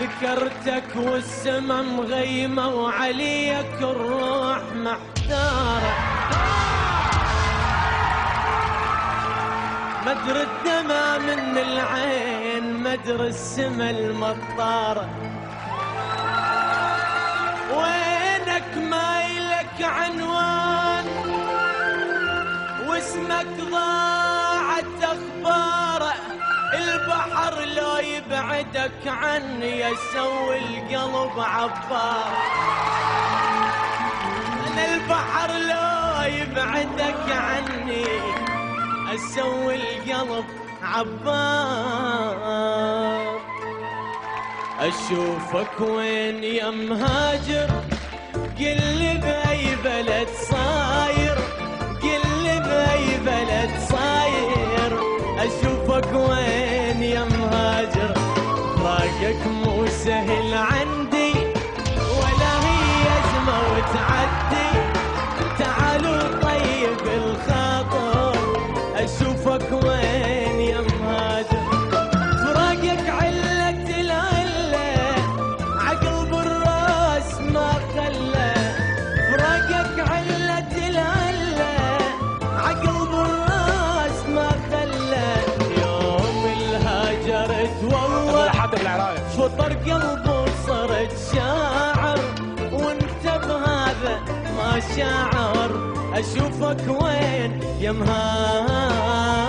ذكرتك والسما مغيمة وعليك الروح محتارة، مدري الدمع من العين مدري السما المطارة، وينك ما يلك عنوان واسمك ضاعت اخباره، البحر لو يبعدك عني يسوي القلب عبار، انا البحر لو يبعدك عني اسوي القلب عبار. اشوفك وين يا مهاجر قل لي باي بلد صاير، قل لي باي بلد صاير، اشوفك وين يا مهاجر، فراقك مو سهل عندي ولا هي ازمه وتعدي، تعالوا طيب الخاطر اشوفك وين يا مهاجر، فراقك علة العلة عقل بالراس ما خلى، فراقك علة العلة عقل بالراس ما خلى، يوم الهاجرت والله فطر قلبي وصرت شاعر، وانت بهذا ما شاعر، اشوفك وين يا مهاجر.